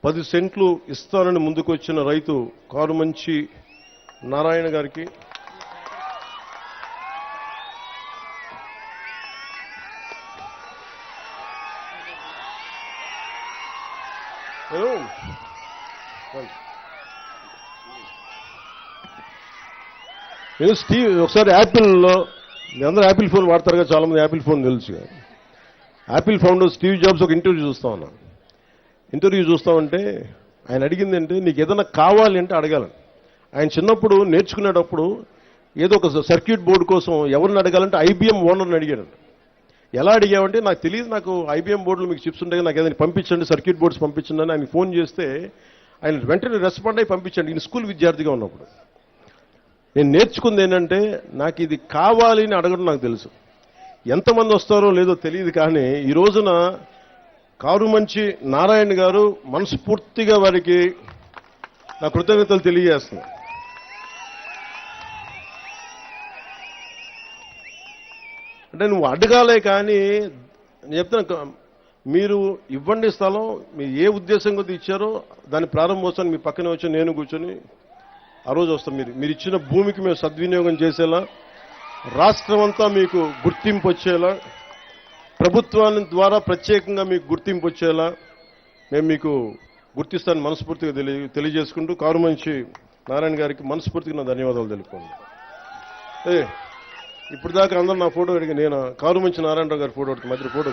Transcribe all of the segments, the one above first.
10 సెంట్లు ఇస్తానని ముందుకొచ్చిన రైతు కారుమంచి నారాయణ గారికి, నేను స్టీవ్ ఒకసారి యాపిల్లో, మీ అందరూ యాపిల్ ఫోన్ వాడతారు కదా, చాలా మంది యాపిల్ ఫోన్ తెలుసు. యాపిల్ ఫౌండర్ స్టీవ్ జాబ్స్ ఒక ఇంటర్వ్యూ చూస్తామంటే ఆయన అడిగింది అంటే, నీకు ఏదైనా కావాలి అంటే అడగాలని. ఆయన చిన్నప్పుడు నేర్చుకునేటప్పుడు ఏదో ఒక సర్క్యూట్ బోర్డు కోసం ఎవరిని అడగాలంటే ఐబీఎం ఓనర్ని అడిగాడు. ఎలా అడిగామంటే, నాకు తెలియదు, నాకు ఐబీఎం బోర్డులు మీకు చిప్స్ ఉంటాయి, నాకు ఏదైనా పంపించండి, సర్క్యూట్ బోర్డ్స్ పంపించండి అని ఆయన ఫోన్ చేస్తే ఆయన వెంటనే రెస్పాండ్ అయ్యి పంపించండి. ఈయన స్కూల్ విద్యార్థిగా ఉన్నప్పుడు. నేను నేర్చుకుంది ఏంటంటే, నాకు ఇది కావాలి అని అడగడం నాకు తెలుసు. ఎంతమంది వస్తారో లేదో తెలియదు, కానీ ఈ రోజున కారుమంచి నారాయణ గారు మనస్ఫూర్తిగా వారికి నా కృతజ్ఞతలు తెలియజేస్తున్నా. అంటే నువ్వు అడగాలే, కానీ నేను చెప్తున్నా, మీరు ఇవ్వండి స్థలం, మీరు ఏ ఉద్దేశం కొద్ది ఇచ్చారో దాని ప్రారంభోత్సవాన్ని మీ పక్కనే వచ్చి నేను కూర్చొని ఆ రోజు వస్తాం. మీరు ఇచ్చిన భూమికి మేము సద్వినియోగం చేసేలా, రాష్ట్రం అంతా మీకు గుర్తింపు వచ్చేలా, ప్రభుత్వాన్ని ద్వారా ప్రత్యేకంగా మీకు గుర్తింపు వచ్చేలా మేము మీకు గుర్తిస్తాను మనస్ఫూర్తిగా తెలియజేసుకుంటూ కారుమంచి నారాయణ గారికి మనస్ఫూర్తిగా నా ధన్యవాదాలు తెలుపుకోండి. ఇప్పుడు దాకా అందరూ నా ఫోటో అడిగి, నేను కారుమంచి నారాయణరావు గారి ఫోటో అడిగి మధ్య ఫోటో.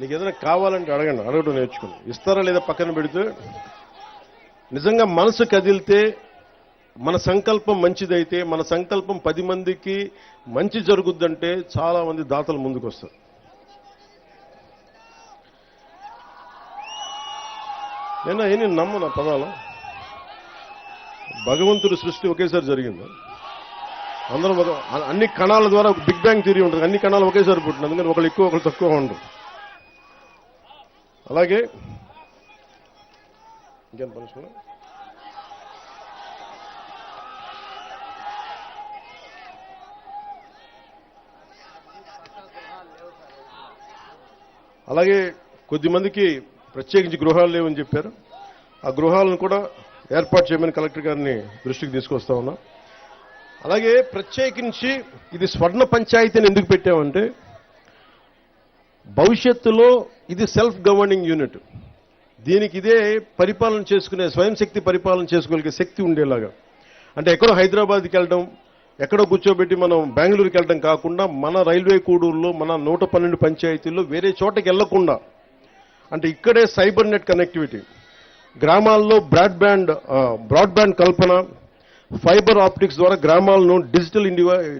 నీకు ఏదైనా కావాలంటే అడగండి, అడగడం నేర్చుకుని ఇస్తారా లేదా పక్కన పెడితే, నిజంగా మనసు కదిలితే, మన సంకల్పం మంచిదైతే, మన సంకల్పం 10 మందికి మంచి జరుగుద్దంటే చాలా మంది దాతలు ముందుకు వస్తారు. నేను నమ్మను పదాల భగవంతుడి సృష్టి ఒకేసారి జరిగింది. అందరం అన్ని కణాల ద్వారా బిగ్ బ్యాంగ్ థియరీ ఉంటుంది, అన్ని కణాలు ఒకేసారి పుట్టింది, అందుకని ఒకళ్ళు ఎక్కువ ఒకళ్ళు తక్కువ ఉండరు. అలాగే ఇంకేం పనిష్మెంట్, అలాగే కొద్దిమందికి ప్రత్యేకించి గృహాలు లేవని చెప్పారు. ఆ గృహాలను కూడా ఏర్పాటు చేయమని కలెక్టర్ గారిని దృష్టికి తీసుకొస్తా ఉన్నా. అలాగే ప్రత్యేకించి ఇది స్వర్ణ పంచాయతీని ఎందుకు పెట్టామంటే, భవిష్యత్తులో ఇది సెల్ఫ్ గవర్నింగ్ యూనిట్, దీనికి ఇదే పరిపాలన చేసుకునే, స్వయం శక్తి పరిపాలన చేసుకోగలిగే శక్తి ఉండేలాగా. అంటే ఎక్కడో హైదరాబాద్కి వెళ్ళడం, ఎక్కడో కూర్చోబెట్టి మనం బెంగళూరుకి వెళ్ళడం కాకుండా, మన రైల్వే కూడూరులో, మన 112 పంచాయతీల్లో వేరే చోటకి వెళ్లకుండా, అంటే ఇక్కడే సైబర్ నెట్ కనెక్టివిటీ, గ్రామాల్లో బ్రాడ్బ్యాండ్ కల్పన, ఫైబర్ ఆప్టిక్స్ ద్వారా గ్రామాలను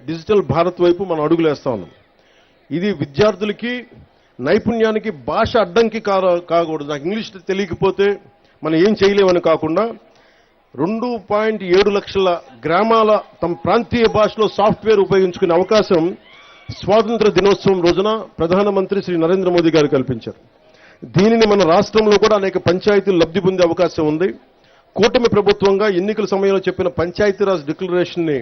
డిజిటల్ భారత్ వైపు మనం అడుగులేస్తా ఉన్నాం. ఇది విద్యార్థులకి నైపుణ్యానికి భాష అడ్డంకి కాకూడదు. నాకు ఇంగ్లీష్ తెలియకపోతే మనం ఏం చేయలేమని కాకుండా, 2.7 లక్షల గ్రామాల తమ ప్రాంతీయ భాషలో సాఫ్ట్వేర్ ఉపయోగించుకునే అవకాశం స్వాతంత్ర దినోత్సవం రోజున ప్రధానమంత్రి శ్రీ నరేంద్ర మోదీ గారు కల్పించారు. దీనిని మన రాష్ట్రంలో కూడా అనేక పంచాయతీలు లబ్ధి పొందే అవకాశం ఉంది. కూటమి ప్రభుత్వంగా ఎన్నికల సమయంలో చెప్పిన పంచాయతీరాజ్ డిక్లరేషన్ ని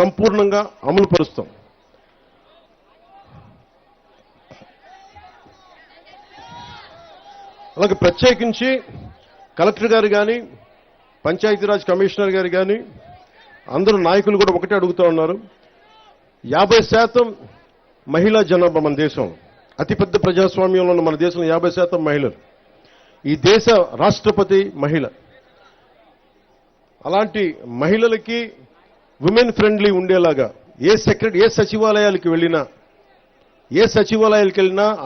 సంపూర్ణంగా అమలు పరుస్తాం. అలాగే ప్రత్యేకించి కలెక్టర్ గారు కానీ, పంచాయతీరాజ్ కమిషనర్ గారు కానీ, అందరూ నాయకులు కూడా ఒకటే అడుగుతూ ఉన్నారు. 50% మహిళా జనాభా మన దేశం, అతిపెద్ద ప్రజాస్వామ్యంలో ఉన్న మన దేశంలో 50% మహిళలు. ఈ దేశ రాష్ట్రపతి మహిళ. అలాంటి మహిళలకి విమెన్ ఫ్రెండ్లీ ఉండేలాగా ఏ సచివాలయాలకు వెళ్ళినా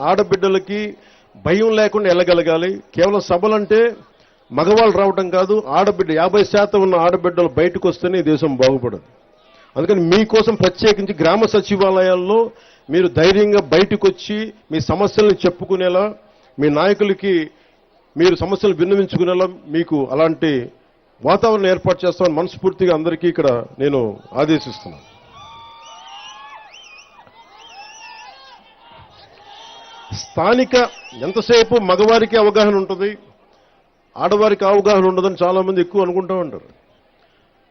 ఆడబిడ్డలకి భయం లేకుండా వెళ్ళగలగాలి. కేవలం సభలంటే మగవాళ్ళు రావడం కాదు, ఆడబిడ్డ 50% ఉన్న ఆడబిడ్డలు బయటకు వస్తేనే దేశం బాగుపడదు. అందుకని మీకోసం ప్రత్యేకించి గ్రామ సచివాలయాల్లో మీరు ధైర్యంగా బయటకు వచ్చి మీ సమస్యలను చెప్పుకునేలా, మీ నాయకులకి మీరు సమస్యలు విన్నవించుకునేలా మీకు అలాంటి వాతావరణం ఏర్పాటు చేస్తామని మనస్ఫూర్తిగా అందరికీ ఇక్కడ నేను ఆదేశిస్తున్నాను. స్థానిక ఎంతసేపు మగవారికి అవగాహన ఉంటుంది, ఆడవారికి అవగాహన ఉండదని చాలా మంది ఎక్కువ అనుకుంటూ ఉంటారు.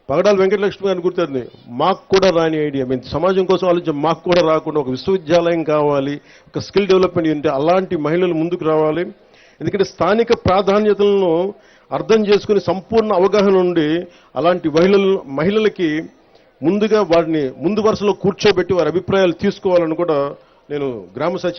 పగడాల వెంకటలక్ష్మి గారిని గుర్తుంది, మాకు కూడా రాని ఐడియా, మేము సమాజం కోసం ఆలోచించాం, మాకు కూడా రాకుండా ఒక విశ్వవిద్యాలయం కావాలి, ఒక స్కిల్ డెవలప్మెంట్ యూనిట్, అలాంటి మహిళలు ముందుకు రావాలి. ఎందుకంటే స్థానిక ప్రాధాన్యతలను అర్థం చేసుకుని సంపూర్ణ అవగాహన ఉండి అలాంటి మహిళలకి ముందుగా వారిని ముందు వరుసలో కూర్చోబెట్టి వారి అభిప్రాయాలు తీసుకోవాలని కూడా నేను గ్రామ సచివ